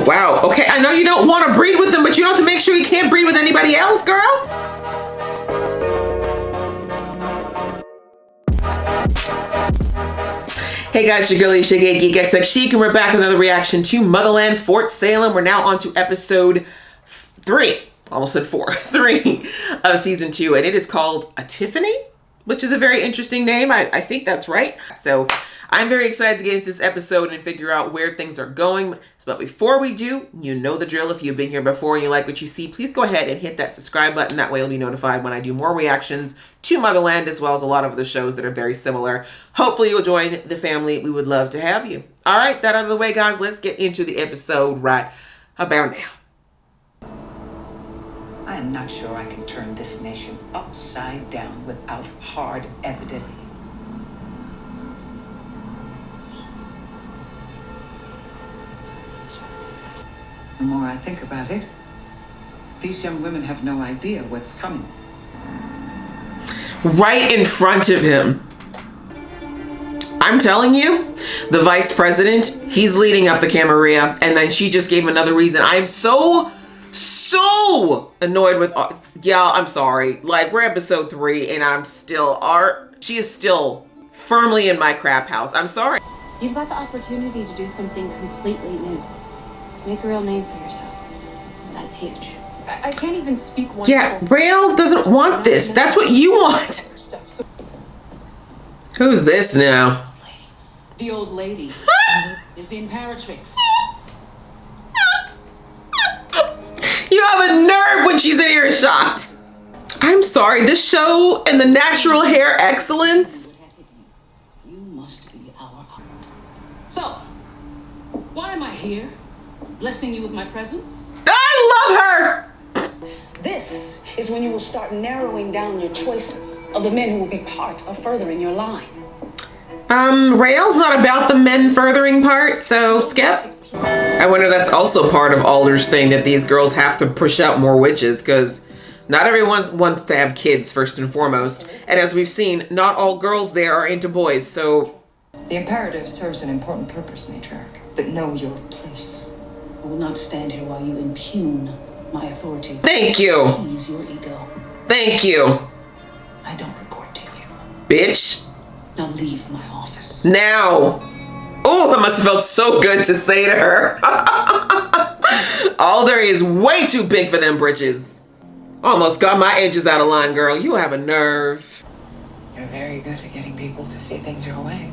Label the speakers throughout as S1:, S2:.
S1: wow. Okay, I know you don't want to breed with him, but you don't have to make sure he can't breed with anybody else, girl. Hey guys, your girl Isha Geek XX Chic, and we're back with another reaction to Motherland Fort Salem. We're now on to episode 3, almost said 4, 3 of season 2, and it is called a Tiffany, which is a very interesting name. I think that's right. So I'm very excited to get into this episode and figure out where things are going. But before we do, you know the drill. If you've been here before and you like what you see, please go ahead and hit that subscribe button. That way you'll be notified when I do more reactions to Motherland, as well as a lot of other shows that are very similar. Hopefully you'll join the family. We would love to have you. All right, that out of the way, guys. Let's get into the episode right about now.
S2: I am not sure I can turn this nation upside down without hard evidence. The more I think about it, these young women have no idea what's coming.
S1: Right in front of him. I'm telling you, the vice president, he's leading up the Camarilla, and then she just gave him another reason. I'm so annoyed with, yeah, I'm sorry. Like, we're episode 3, and I'm still, she is still firmly in my crap house. I'm sorry.
S3: You've got the opportunity to do something completely new. To make a real name for yourself. That's huge. I can't even speak one.
S1: Yeah, Raelle doesn't want this. That's what you want. Who's this now?
S4: The old lady is the Imperatrix.
S1: You have a nerve when she's in earshot. I'm sorry, this show and the natural hair excellence.
S4: You must be our. So, why am I here? Blessing you with my presence?
S1: I love her!
S4: This is when you will start narrowing down your choices of the men who will be part of furthering your line.
S1: Raelle's not about the men furthering part, so skip. I wonder if that's also part of Alder's thing, that these girls have to push out more witches, because not everyone wants to have kids first and foremost. And as we've seen, not all girls there are into boys, so...
S5: The imperative serves an important purpose, Matriarch, but know your place.
S4: I will not stand here while you impugn my authority.
S1: Thank you.
S4: Ease your ego.
S1: Thank you.
S4: I don't report to you.
S1: Bitch.
S4: Now leave my office.
S1: Now. Oh, that must have felt so good to say to her. Alder is way too big for them britches. Almost got my edges out of line, girl. You have a nerve.
S5: You're very good at getting people to see things your way.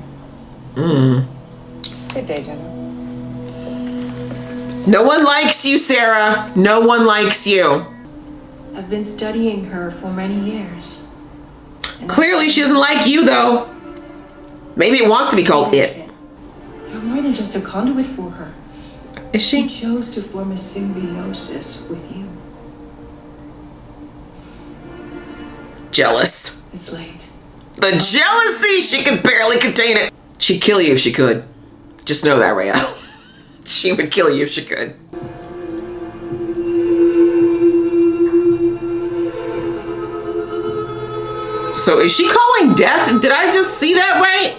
S5: Good day, Jenna.
S1: No one likes you, Sarah. No one likes you.
S6: I've been studying her for many years.
S1: Clearly she doesn't like you, though. Maybe it wants to be called it.
S6: You're more than just a conduit for her.
S1: Is she?
S6: She chose to form a symbiosis with you.
S1: Jealous.
S6: It's late.
S1: The jealousy! She could barely contain it. She'd kill you if she could. Just know that, Raelle. She would kill you if she could. So is she calling death? Did I just see that right?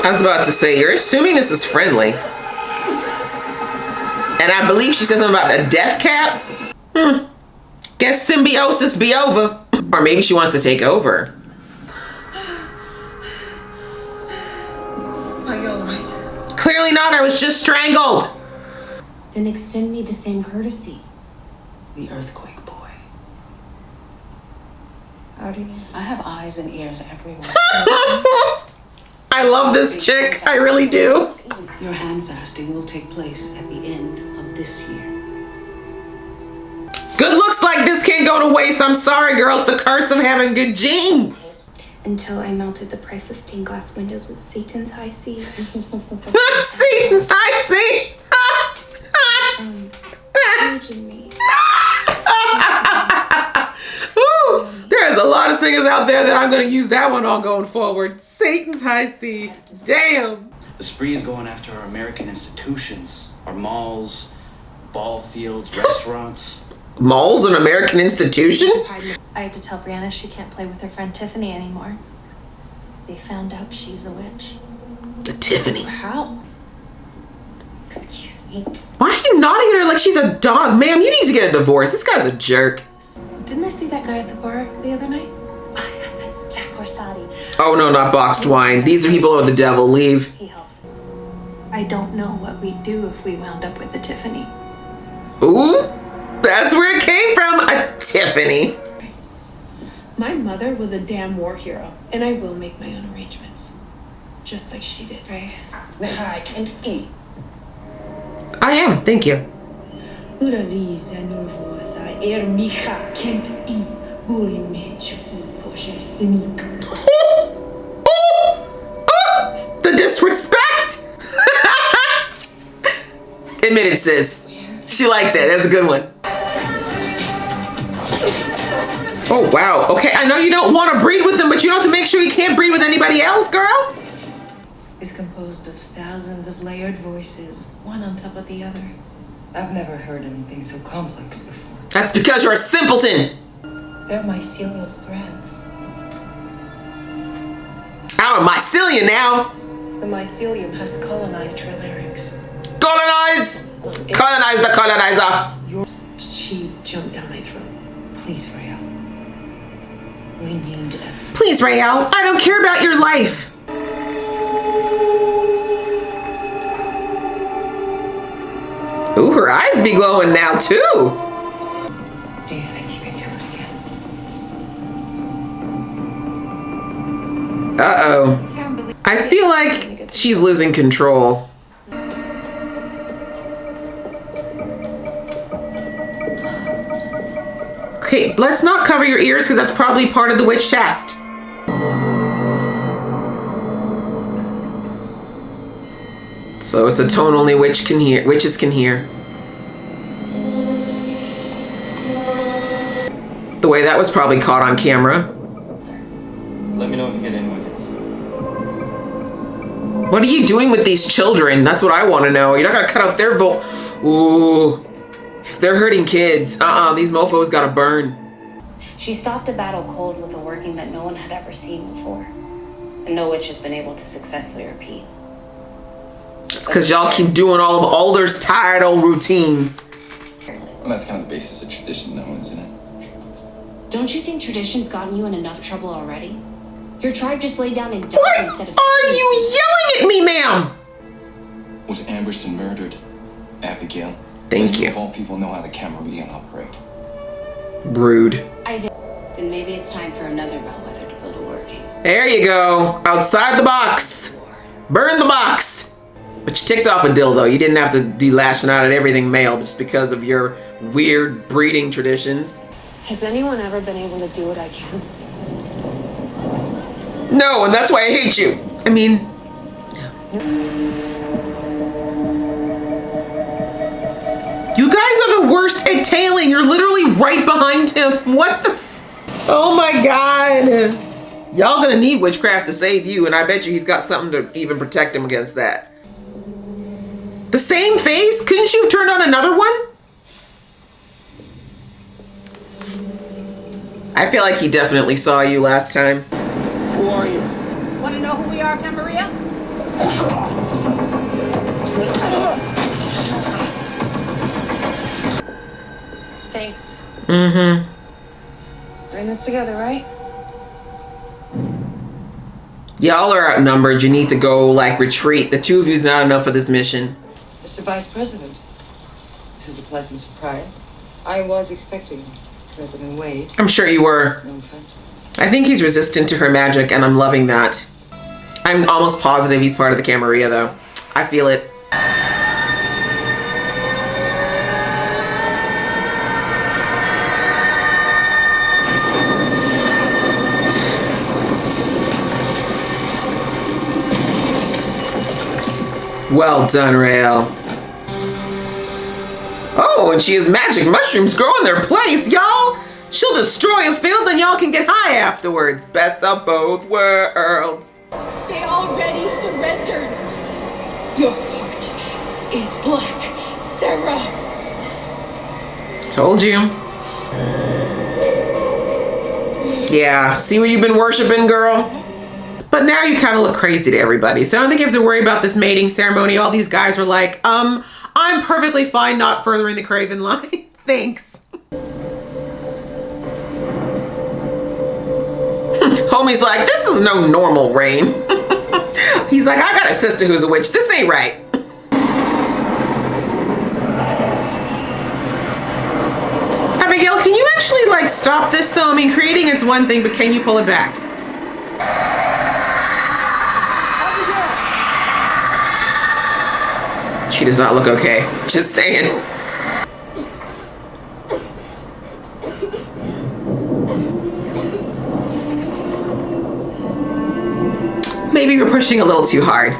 S1: I was about to say, you're assuming this is friendly. And I believe she said something about a death cap. Guess symbiosis be over. Or maybe she wants to take over.
S6: Are you alright?
S1: Clearly not, I was just strangled.
S3: Then extend me the same courtesy.
S4: The earthquake boy.
S6: How do you?
S4: I have eyes and ears everywhere.
S1: I love this chick. I really do.
S4: Your hand fasting will take place at the end of this year.
S1: Good looks like this can't go to waste. I'm sorry, girls. The curse of having good genes.
S7: Until I melted the priceless stained glass windows with Satan's high C.
S1: Satan's high C.
S7: Urging me.
S1: Ooh, there's a lot of singers out there that I'm going to use that one on going forward. Satan's high C. Damn.
S8: The spree is going after our American institutions, our malls, ball fields, restaurants.
S1: Malls an American institution?
S3: I had to tell Brianna she can't play with her friend Tiffany anymore. They found out she's a witch.
S1: The Tiffany.
S3: How? Excuse me.
S1: Why are you nodding at her like she's a dog? Ma'am, you need to get a divorce. This guy's a jerk.
S6: Didn't I see that guy at the bar the other night?
S3: That's Jack Corsati.
S1: Oh no, not boxed wine. These are people of the devil. Leave.
S3: He helps. I don't know what we'd do if we wound up with a Tiffany.
S1: Ooh, that's where it came from. A Tiffany.
S8: My mother was a damn war hero, and I will make my own arrangements. Just like she did, right?
S5: I can't eat.
S1: I am, thank you. The disrespect! Admit it, sis. She liked that. That's a good one. Oh, wow. Okay, I know you don't want to breed with them, but you don't have to make sure you can't breed with anybody else, girl.
S6: Is composed of thousands of layered voices, one on top of the other.
S5: I've never heard anything so complex before.
S1: That's because you're a simpleton.
S6: They're mycelial threads.
S1: I'm a mycelium now.
S6: The mycelium has colonized her larynx.
S1: Colonize! Colonize the colonizer.
S6: She jumped down my throat. Please, Raelle. We need a...
S1: Please, Raelle, I don't care about your life. Ooh, her eyes be glowing now, too.
S6: Do you think you can do it again?
S1: Uh-oh. I feel like she's losing control. Okay, let's not cover your ears because that's probably part of the witch test. So it's a tone only witches can hear. The way that was probably caught on camera.
S9: Let me know if you get any wickets.
S1: What are you doing with these children? That's what I want to know. You're not gonna cut out their Ooh. If they're hurting kids, these mofos gotta burn.
S10: She stopped a battle cold with a working that no one had ever seen before, and no witch has been able to successfully repeat.
S1: It's because y'all keep doing all of Alder's tired old routines.
S9: Well, that's kind of the basis of tradition, though, isn't it?
S10: Don't you think tradition's gotten you in enough trouble already? Your tribe just laid down and died
S1: What
S10: instead of...
S1: are you yelling at me, ma'am?
S9: Was ambushed and murdered. Abigail.
S1: Thank you.
S9: Of all people know how the Camarilla operate.
S1: Rude.
S10: I did. Then maybe it's time for another bellwether to build a working.
S1: There you go. Outside the box. Burn the box. But you ticked off a dildo. You didn't have to be lashing out at everything male just because of your weird breeding traditions.
S8: Has anyone ever been able to do what I can?
S1: No, and that's why I hate you. I mean... You guys are the worst at tailing. You're literally right behind him. What the... Oh my god. Y'all gonna need witchcraft to save you, and I bet you he's got something to even protect him against that. The same face? Couldn't you have turned on another one? I feel like he definitely saw you last time.
S4: Who are you? Want to know who we are, Camaria?
S6: Thanks.
S1: Mm-hmm.
S6: We're in this together, right?
S1: Y'all are outnumbered. You need to go, like, retreat. The two of you's not enough for this mission.
S5: Mr. Vice President, this is a pleasant surprise. I was expecting President Wade.
S1: I'm sure you were.
S5: No offense.
S1: I think he's resistant to her magic, and I'm loving that. I'm almost positive he's part of the Camarilla, though. I feel it. Well done, Raelle. Oh, and she has magic mushrooms grow in their place, y'all. She'll destroy a field and y'all can get high afterwards. Best of both worlds.
S4: They already surrendered. Your heart is black, Sarah.
S1: Told you. Yeah, see what you've been worshiping, girl? But now you kind of look crazy to everybody. So I don't think you have to worry about this mating ceremony. All these guys are like, I'm perfectly fine not furthering the Craven line. Thanks. Homie's like, this is no normal Rain. He's like, I got a sister who's a witch. This ain't right. Abigail, can you actually like stop this though? I mean, creating it's one thing, but can you pull it back? She does not look okay. Just saying. Maybe we're pushing a little too hard.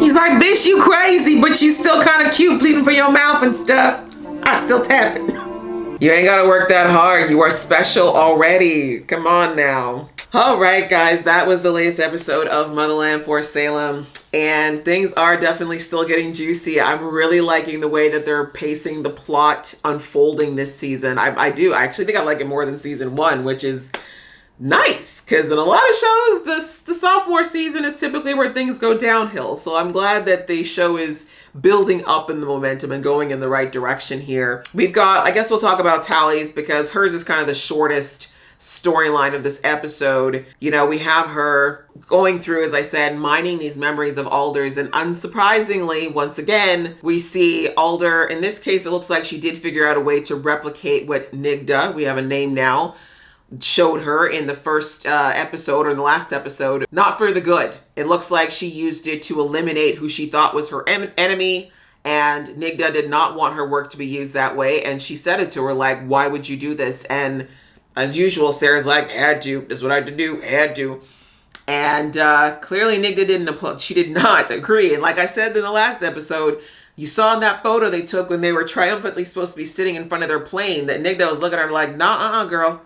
S1: He's like, bitch, you crazy, but you still kind of cute, bleeding from your mouth and stuff. I still tap it. You ain't gotta work that hard. You are special already. Come on now. All right, guys, that was the latest episode of Motherland for Salem. And things are definitely still getting juicy. I'm really liking the way that they're pacing the plot unfolding this season. I do. I actually think I like it more than season 1, which is nice. Because in a lot of shows, the sophomore season is typically where things go downhill. So I'm glad that the show is building up in the momentum and going in the right direction here. We've got, I guess we'll talk about Tally's because hers is kind of the shortest storyline of this episode. You know, we have her going through, as I said, mining these memories of Alder's, and unsurprisingly, once again, we see Alder. In this case, it looks like she did figure out a way to replicate what Nigda, we have a name now, showed her in the first episode, or in the last episode. Not for the good. It looks like she used it to eliminate who she thought was her enemy, and Nigda did not want her work to be used that way, and she said it to her, like, why would you do this? And as usual, Sarah's like, had to. This is what I had to do. Had to. And clearly Nigda she did not agree. And like I said in the last episode, you saw in that photo they took when they were triumphantly supposed to be sitting in front of their plane that Nigda was looking at her like, nah, girl.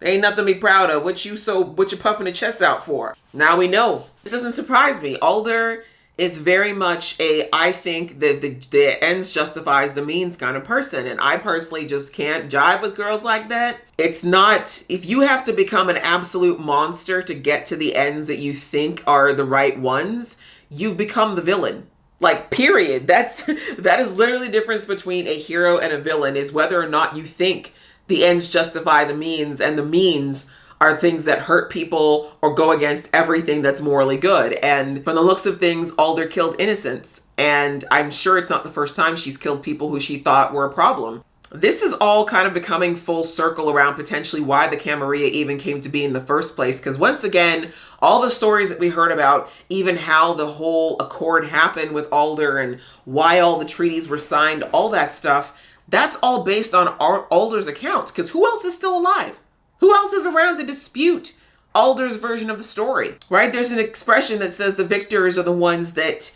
S1: There ain't nothing to be proud of. What you puffing the chest out for? Now we know. This doesn't surprise me. Alder is very much I think that the ends justifies the means kind of person. And I personally just can't jive with girls like that. It's not, if you have to become an absolute monster to get to the ends that you think are the right ones, you've become the villain. Like, period. That is literally the difference between a hero and a villain, is whether or not you think the ends justify the means, and the means are things that hurt people or go against everything that's morally good. And from the looks of things, Alder killed innocents. And I'm sure it's not the first time she's killed people who she thought were a problem. This is all kind of becoming full circle around potentially why the Camarilla even came to be in the first place. Because once again, all the stories that we heard about, even how the whole accord happened with Alder and why all the treaties were signed, all that stuff, that's all based on Alder's account. Because who else is still alive? Who else is around to dispute Alder's version of the story, right? There's an expression that says the victors are the ones that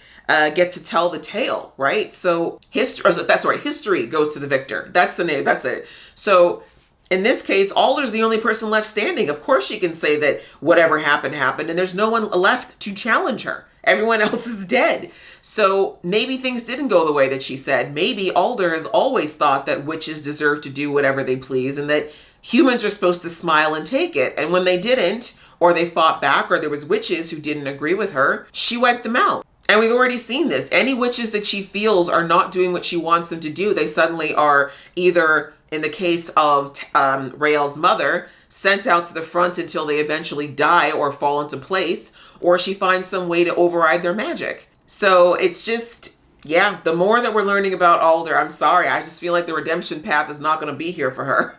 S1: get to tell the tale, right? So history goes to the victor. That's the name. That's it. So in this case, Alder's the only person left standing. Of course she can say that whatever happened, happened, and there's no one left to challenge her. Everyone else is dead. So maybe things didn't go the way that she said. Maybe Alder has always thought that witches deserve to do whatever they please and that humans are supposed to smile and take it. And when they didn't, or they fought back, or there was witches who didn't agree with her, she wiped them out. And we've already seen this. Any witches that she feels are not doing what she wants them to do, they suddenly are either, in the case of Raelle's mother, sent out to the front until they eventually die or fall into place, or she finds some way to override their magic. So it's just, yeah, the more that we're learning about Alder, I'm sorry, I just feel like the redemption path is not going to be here for her.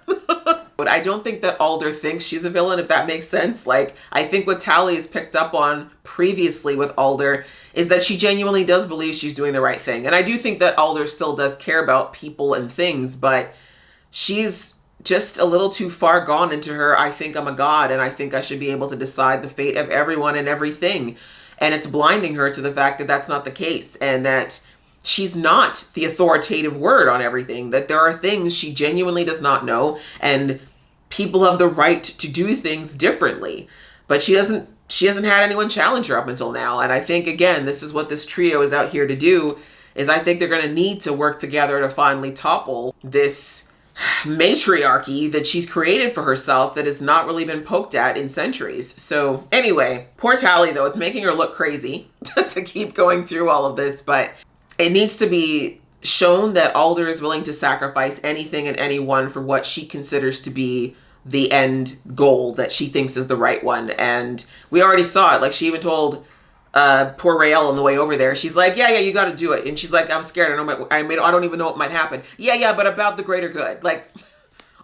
S1: But I don't think that Alder thinks she's a villain, if that makes sense. Like, I think what Tally has picked up on previously with Alder is that she genuinely does believe she's doing the right thing. And I do think that Alder still does care about people and things, but she's just a little too far gone into her, I think I'm a god and I think I should be able to decide the fate of everyone and everything. And it's blinding her to the fact that that's not the case, and that she's not the authoritative word on everything, that there are things she genuinely does not know, and people have the right to do things differently. But she hasn't had anyone challenge her up until now. And I think, again, this is what this trio is out here to do, is I think they're going to need to work together to finally topple this matriarchy that she's created for herself that has not really been poked at in centuries. So anyway, poor Tally though, it's making her look crazy to keep going through all of this, but it needs to be shown that Alder is willing to sacrifice anything and anyone for what she considers to be the end goal that she thinks is the right one. And we already saw it. Like, she even told poor Raelle on the way over there, she's like, yeah, you got to do it. And she's like, I'm scared. I don't even know what might happen. Yeah, but about the greater good. Like,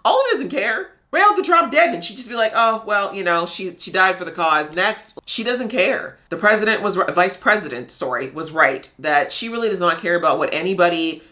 S1: Alder doesn't care. Raelle could drop dead and she'd just be like, oh, well, she died for the cause. Next. She doesn't care. The vice president, was right that she really does not care about what anybody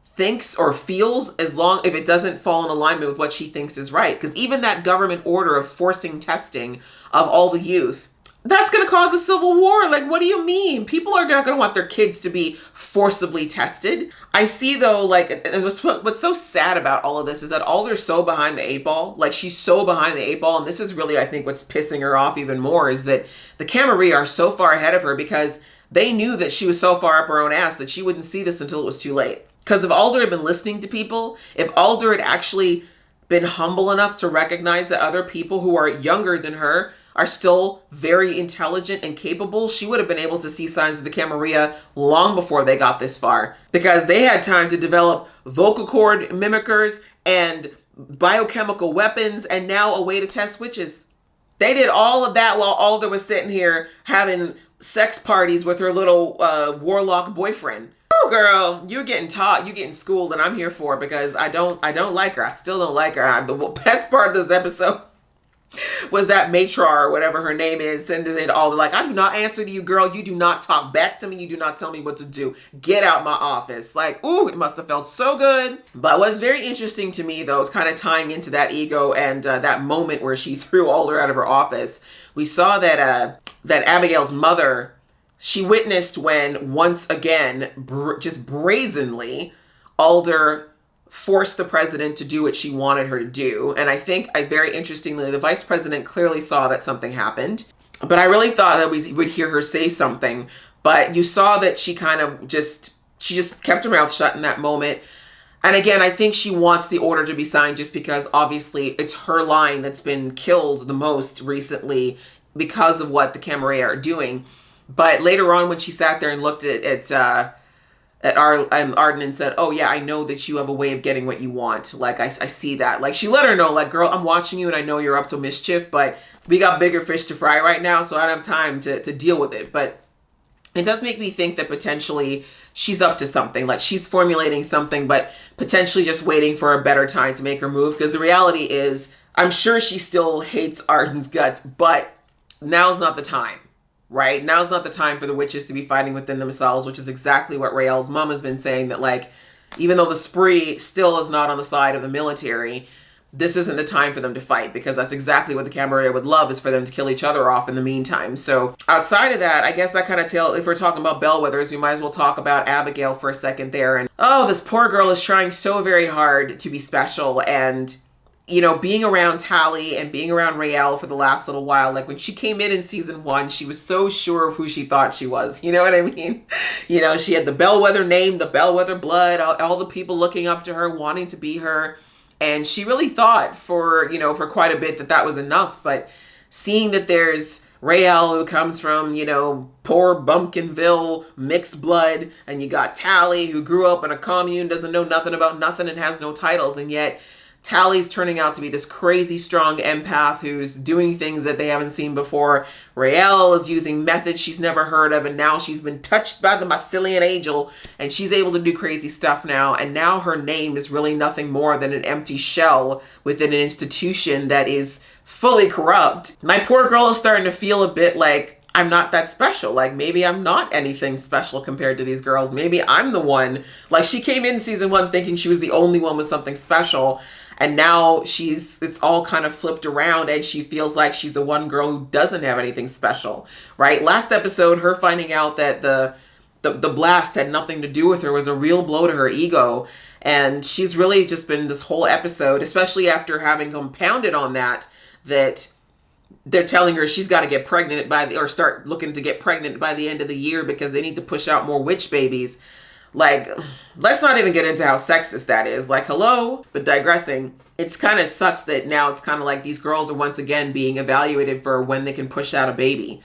S1: thinks or feels if it doesn't fall in alignment with what she thinks is right. Because even that government order of forcing testing of all the youth, that's going to cause a civil war. Like, what do you mean? People are not going to want their kids to be forcibly tested. I see, though, like, and what's so sad about all of this is that Alder's so behind the eight ball. Like, she's so behind the eight ball. And this is really, I think, what's pissing her off even more is that the Camarilla are so far ahead of her because they knew that she was so far up her own ass that she wouldn't see this until it was too late. Because if Alder had been listening to people, if Alder had actually been humble enough to recognize that other people who are younger than her are still very intelligent and capable, she would have been able to see signs of the Camarilla long before they got this far. Because they had time to develop vocal cord mimickers and biochemical weapons and now a way to test witches. They did all of that while Alder was sitting here having sex parties with her little warlock boyfriend. Oh, girl, you're getting taught, you're getting schooled, and I'm here for it because I don't like her. I still don't like her. The best part of this episode was that matron or whatever her name is, and they all like, I do not answer to you, girl. You do not talk back to me. You do not tell me what to do. Get out my office. Like, ooh, it must have felt so good. But what's very interesting to me, though, is kind of tying into that ego and that moment where she threw Alder out of her office. We saw that Abigail's mother, she witnessed when, once again, just brazenly, Alder forced the president to do what she wanted her to do. And I think, very interestingly, the vice president clearly saw that something happened. But I really thought that we would hear her say something. But you saw that she kind of she just kept her mouth shut in that moment. And again, I think she wants the order to be signed just because, obviously, it's her line that's been killed the most recently because of what the Camarilla are doing. But later on, when she sat there and looked at Arden and said, oh yeah, I know that you have a way of getting what you want. Like, I see that. Like, she let her know, like, girl, I'm watching you and I know you're up to mischief, but we got bigger fish to fry right now, so I don't have time to deal with it. But it does make me think that potentially she's up to something. Like, she's formulating something, but potentially just waiting for a better time to make her move. Because the reality is, I'm sure she still hates Arden's guts, but now's not the time. Right? Now's not the time for the witches to be fighting within themselves, which is exactly what Raelle's mom has been saying, that, like, even though the spree still is not on the side of the military, this isn't the time for them to fight, because that's exactly what the Camarilla would love, is for them to kill each other off in the meantime. So outside of that, I guess that kind of if we're talking about bellwethers, we might as well talk about Abigail for a second there. And oh, this poor girl is trying so very hard to be special, and being around Tally and being around Raelle for the last little while, like when she came in season 1, she was so sure of who she thought she was. You know what I mean? She had the bellwether name, the bellwether blood, all the people looking up to her, wanting to be her. And she really thought for quite a bit that was enough. But seeing that there's Raelle, who comes from, poor Bumpkinville mixed blood, and you got Tally, who grew up in a commune, doesn't know nothing about nothing and has no titles, and yet Tally's turning out to be this crazy strong empath who's doing things that they haven't seen before. Raelle is using methods she's never heard of, and now she's been touched by the Mycelian angel, and she's able to do crazy stuff now. And now her name is really nothing more than an empty shell within an institution that is fully corrupt. My poor girl is starting to feel a bit like, I'm not that special. Like, maybe I'm not anything special compared to these girls. Maybe I'm the one. Like, she came in season 1 thinking she was the only one with something special. And now it's all kind of flipped around, and she feels like she's the one girl who doesn't have anything special, right? Last episode, her finding out that the blast had nothing to do with her was a real blow to her ego. And she's really just been this whole episode, especially after having compounded on that they're telling her she's got to get pregnant start looking to get pregnant by the end of the year because they need to push out more witch babies. Like, let's not even get into how sexist that is. Like, hello? But digressing, it's kind of sucks that now it's kind of like these girls are once again being evaluated for when they can push out a baby.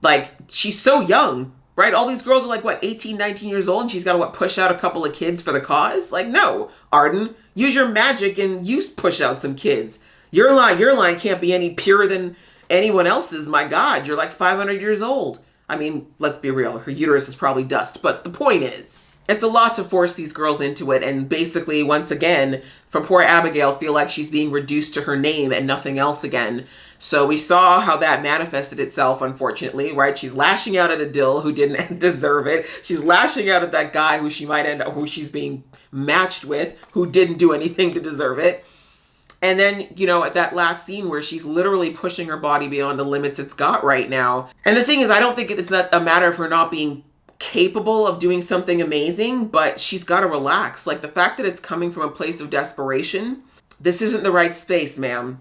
S1: Like, she's so young, right? All these girls are like, what, 18, 19 years old, and she's got to, what, push out a couple of kids for the cause? Like, no, Arden, use your magic and push out some kids. Your line can't be any purer than anyone else's. My God, you're like 500 years old. I mean, let's be real, her uterus is probably dust. But the point is, it's a lot to force these girls into it. And basically, once again, for poor Abigail, feel like she's being reduced to her name and nothing else again. So we saw how that manifested itself, unfortunately, right? She's lashing out at Adil, who didn't deserve it. She's lashing out at that guy who she's being matched with, who didn't do anything to deserve it. And then, you know, at that last scene where she's literally pushing her body beyond the limits it's got right now. And the thing is, I don't think it's not a matter of her not being capable of doing something amazing, but she's got to relax. Like, the fact that it's coming from a place of desperation, this isn't the right space, ma'am.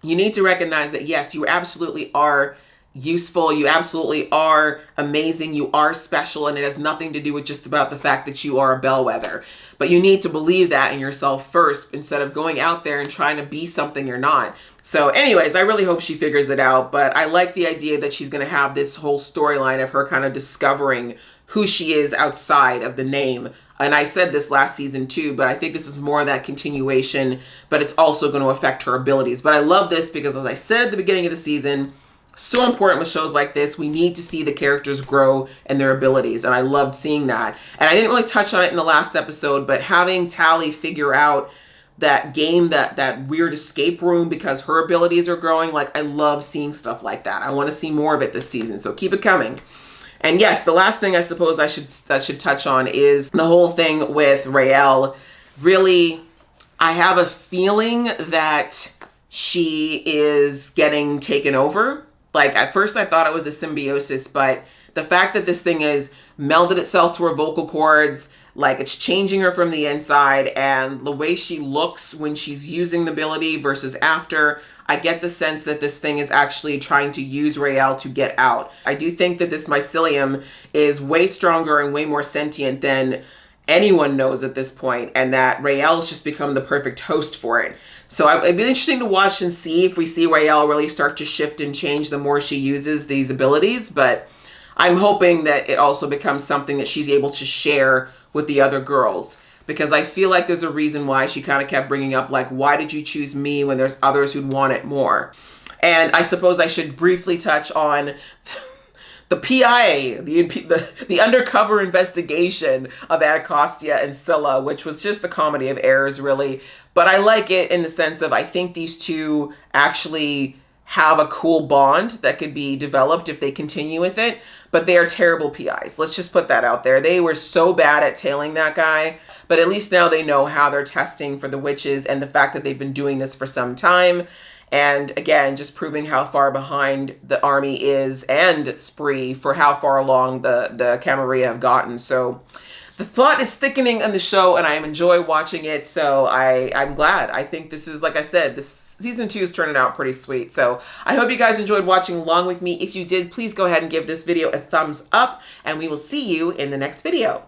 S1: You need to recognize that, yes, you absolutely are useful. You absolutely are amazing. You are special. And it has nothing to do with just about the fact that you are a bellwether. But you need to believe that in yourself first instead of going out there and trying to be something you're not. So anyways, I really hope she figures it out. But I like the idea that she's going to have this whole storyline of her kind of discovering who she is outside of the name. And I said this last season too, but I think this is more of that continuation, but it's also going to affect her abilities. But I love this because, as I said at the beginning of the season, so important with shows like this. We need to see the characters grow and their abilities. And I loved seeing that. And I didn't really touch on it in the last episode, but having Tally figure out that game, that weird escape room because her abilities are growing. Like, I love seeing stuff like that. I want to see more of it this season. So keep it coming. And yes, the last thing I suppose I should touch on is the whole thing with Raelle. Really, I have a feeling that she is getting taken over. Like, at first I thought it was a symbiosis, but the fact that this thing has melded itself to her vocal cords, like it's changing her from the inside, and the way she looks when she's using the ability versus after, I get the sense that this thing is actually trying to use Raelle to get out. I do think that this mycelium is way stronger and way more sentient than anyone knows at this point, and that Raelle's just become the perfect host for it. So it'd be interesting to watch and see if we see Raelle really start to shift and change the more she uses these abilities, but I'm hoping that it also becomes something that she's able to share with the other girls, because I feel like there's a reason why she kind of kept bringing up, like, why did you choose me when there's others who'd want it more? And I suppose I should briefly touch on the PIA, the undercover investigation of Anacostia and Scylla, which was just a comedy of errors, really. But I like it in the sense of, I think these two actually have a cool bond that could be developed if they continue with it. But they are terrible PIs. Let's just put that out there. They were so bad at tailing that guy. But at least now they know how they're testing for the witches and the fact that they've been doing this for some time. And again, just proving how far behind the army is and Spree for how far along the Camarilla have gotten. So the plot is thickening on the show and I enjoy watching it. So I'm glad. I think this is, like I said, this season 2 is turning out pretty sweet. So I hope you guys enjoyed watching along with me. If you did, please go ahead and give this video a thumbs up and we will see you in the next video.